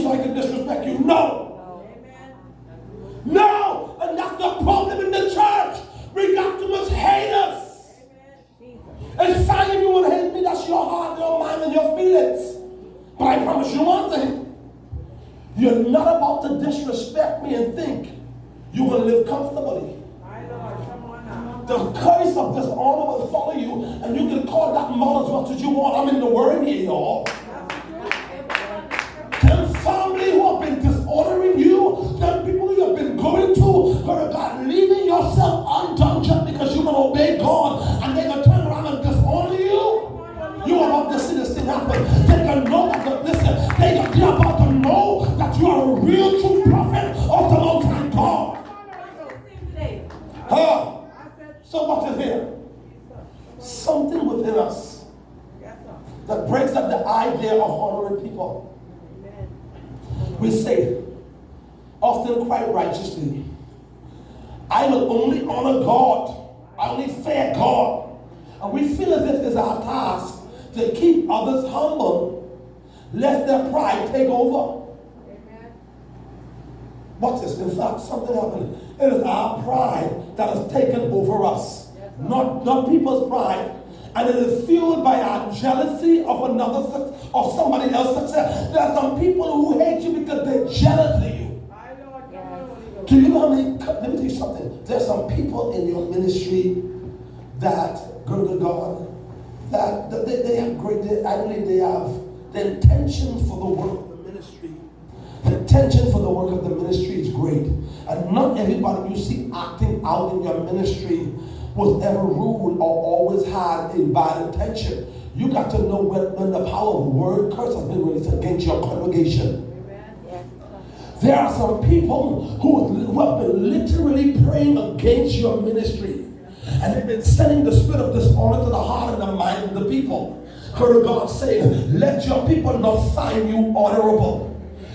so I can disrespect you. No. No. And that's the problem in the church. We got too much haters. It's fine if you want to hate me. That's your heart, your mind, and your feelings. But I promise you one thing. You're not about to disrespect me and think you're going to live comfortably. The curse of dishonor will follow you, and you can call that mother as much as you want. I'm in the word here, y'all. Them family who have been dishonoring you, them people you have been going to, who are God, leaving yourself undone just because you're going to obey God, and they're going to turn around and dishonor you. You are about to see this thing happen. They're going to know that, listen, they're about to know that you are a real true prophet of the Most High God. So what is here? Something within us that breaks up the idea of honoring people. We say, often quite righteously, I will only honor God. I only fear God. And we feel as if it's our task to keep others humble, lest their pride take over. Watch this. In fact, something happened. It is our pride that has taken over us, not people's pride, and it is fueled by our jealousy of somebody else's success. There are some people who hate you because they're jealous of you. Do you know how many? Let me tell you something. There's some people in your ministry that go to God, that they have great. They have the intention for the work of the ministry. The intention for the work of the ministry is great. And not everybody you see acting out in your ministry was ever ruled or always had a bad intention. You got to know when the power of word curse has been released against your congregation. There are some people who have been literally praying against your ministry. And they've been sending the spirit of dishonor to the heart and the mind of the people. Heard God saying, let your people not find you honorable.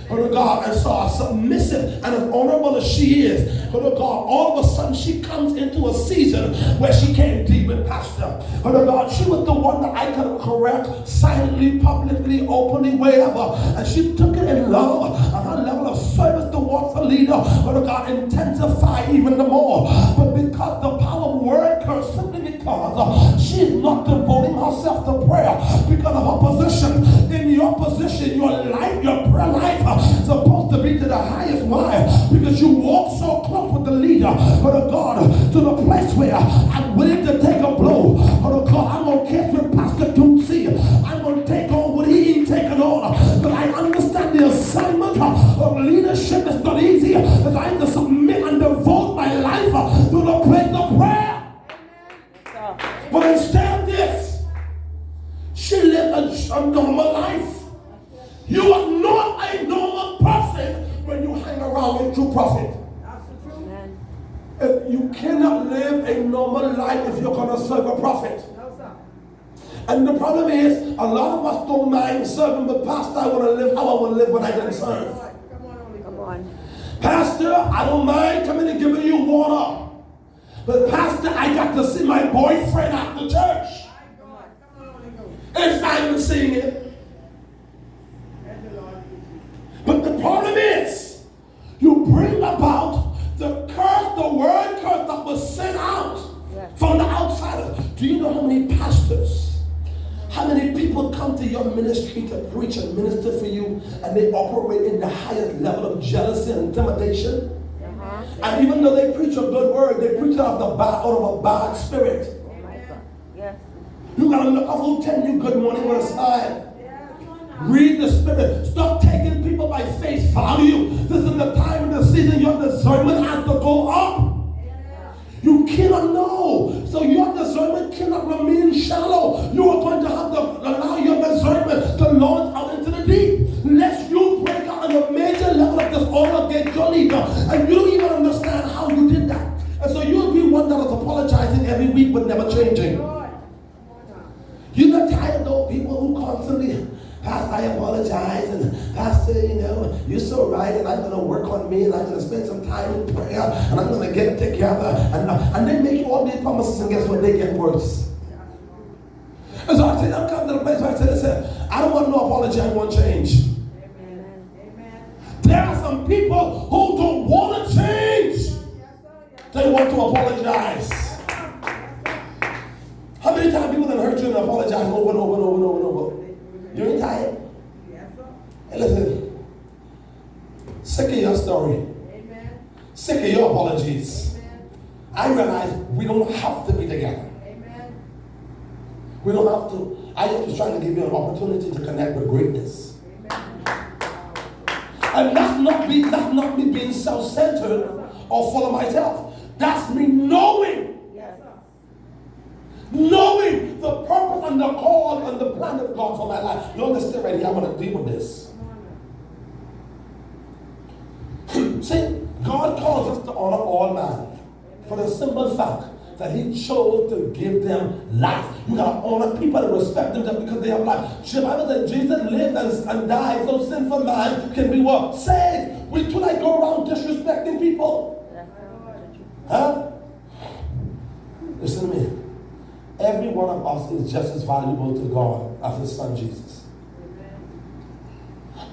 Lord God, and so submissive and as honorable as she is, Lord God, all of a sudden she comes into a season where she can't deal with pastor. Lord God, she was the one that I could correct silently, publicly, openly, wherever, and she took it in love, and her level of service towards the leader, Lord God, intensified even the more. But because the power of word curse, simply because she is not devoting herself to prayer because of her position. In your position, your life, your prayer life, supposed to be to the highest. Why? Because you walk so close with the leader, but God, to the place where I'm willing to take a blow. But God, I'm going to catch with Pastor Tootsie. I'm going to take on what he ain't taking on. But I understand the assignment of leadership is not easy. Because I have to submit and devote my life to the place of prayer. But instead of this, she lived a normal life. You are not a normal person when you hang around with a true prophet. You cannot live a normal life if you're going to serve a prophet. And the problem is, a lot of us don't mind serving, but Pastor, I want to live how I want to live when I can serve. Come on. Pastor, I don't mind coming and giving you water. But Pastor, I got to see my boyfriend at the church. It's fine with seeing it. But the problem is, you bring about the curse, the word curse that was sent out from the outsider. Do you know how many pastors, how many people come to your ministry to preach and minister for you, and they operate in the highest level of jealousy and intimidation? And even though they preach a good word, they preach out of a bad spirit. You gotta look up who tell you good morning with a smile. Read the spirit. Stop taking people by face value. This is the time in the season your discernment has to go up. You cannot know. So your discernment cannot remain shallow. You are going to have to allow your discernment to launch out into the deep. Lest you break out on a major level of dishonor against your leader. And you don't even understand how you did that. And so you'll be one that is apologizing every week but never changing. You're not tired of those people who constantly, Pastor, I apologize, and Pastor, you're so right, and I'm going to work on me, and I'm going to spend some time in prayer, and I'm going to get it together, and they make you all these promises, and guess what? They get worse. And so I'm coming to the place where I say, listen, I don't want no apology, I want change. Amen. some people who don't want to change. They want to apologize. How many times people have hurt you and apologize over and over and over and over and over? You ain't tired? Hey, listen. Sick of your story. Sick of your apologies. I realize we don't have to be together. We don't have to. I am just trying to give you an opportunity to connect with greatness. And that's not me being self-centered or full of myself. That's me knowing the purpose and the call and the plan of God for my life. You understand right here? I want to deal with this. See, God calls us to honor all man for the simple fact that he chose to give them life. You gotta honor people and respect them just because they have life. The Bible said Jesus lived and died so sinful man can be what? Saved. We do not go around disrespecting people. Huh? Listen to me. Every one of us is just as valuable to God as his son Jesus.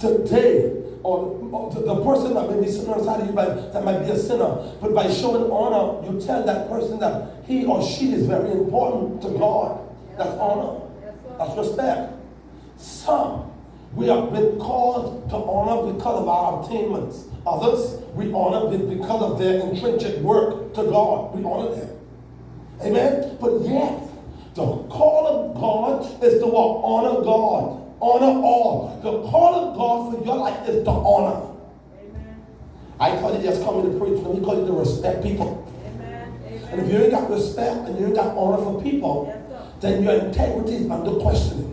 Today, or the person that may be sitting outside of you that might be a sinner, but by showing honor, you tell that person that he or she is very important to God. That's honor. That's respect. Some, we have been called to honor because of our attainments. Others, we honor because of their intrinsic work to God. We honor them. Amen? But yet, the call of God is to what? Honor God. Honor all. The call of God for your life is to honor. Amen. I call you just coming to preach. No, he call you to respect people. Amen. And if you ain't got respect and you ain't got honor for people, then your integrity is under questioning.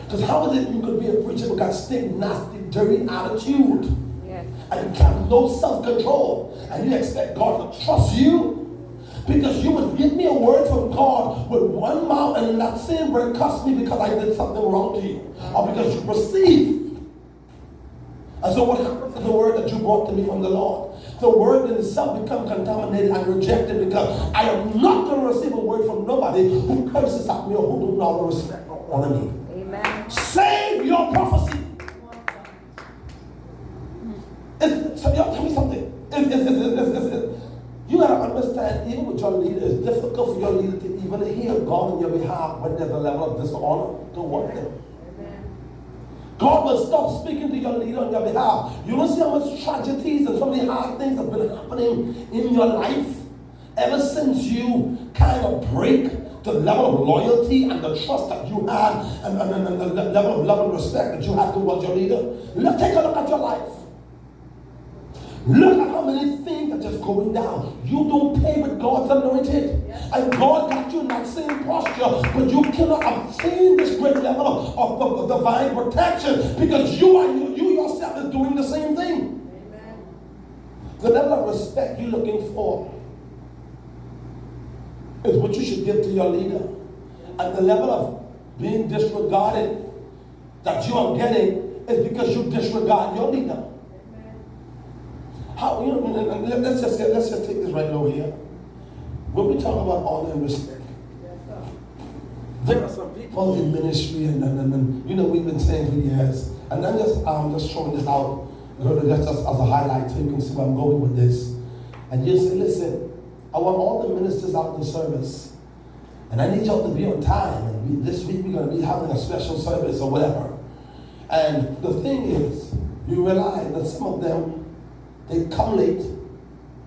Because how is it you could be a preacher who got stink, nasty, dirty attitude? And you have no self-control, and you expect God to trust you? Because you would give me a word from God with one mouth, and in that same word cuss me because I did something wrong to you, or because you perceive. And so what happens to the word that you brought to me from the Lord? The word in itself becomes contaminated and rejected because I am not going to receive a word from nobody who curses at me or who do not respect or honor me. Amen. Save your prophecy. So tell me something. You got to understand, even with your leader, it's difficult for your leader to even hear God on your behalf when there's a level of dishonor toward him. God will stop speaking to your leader on your behalf. You don't see how much tragedies and so many hard things have been happening in your life ever since you kind of break the level of loyalty and the trust that you had and the level of love and respect that you had towards your leader. Let's take a look at your life. Look at how many things are just going down. You don't pay with God's anointed. And God got you in that same posture, but you cannot obtain this great level of divine protection because you yourself is doing the same thing. Amen. The level of respect you're looking for is what you should give to your leader. And the level of being disregarded that you are getting is because you disregard your leader. How, let's just take this right over here. When we talk about honor and respect, there are some people in ministry, and we've been saying for years, and I'm just throwing this out, just as a highlight so you can see where I'm going with this. And you say, listen, I want all the ministers out in service, and I need y'all to be on time. And this week we're going to be having a special service or whatever. And the thing is, you realize that some of them, they come late,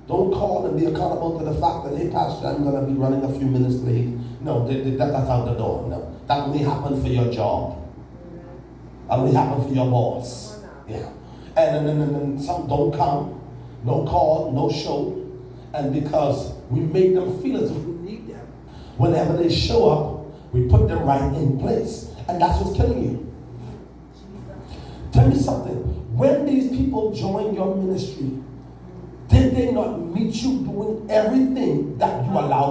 don't call and be accountable to the fact that, hey, Pastor, I'm going to be running a few minutes late. No, that's out the door. No, that only happen for your job. That only happen for your boss. Yeah. And some don't come, no call, no show. And because we make them feel as if we need them, whenever they show up, we put them right in place. And that's what's killing you. Tell me something. When these people join your ministry, did they not meet you doing everything that you allowed them?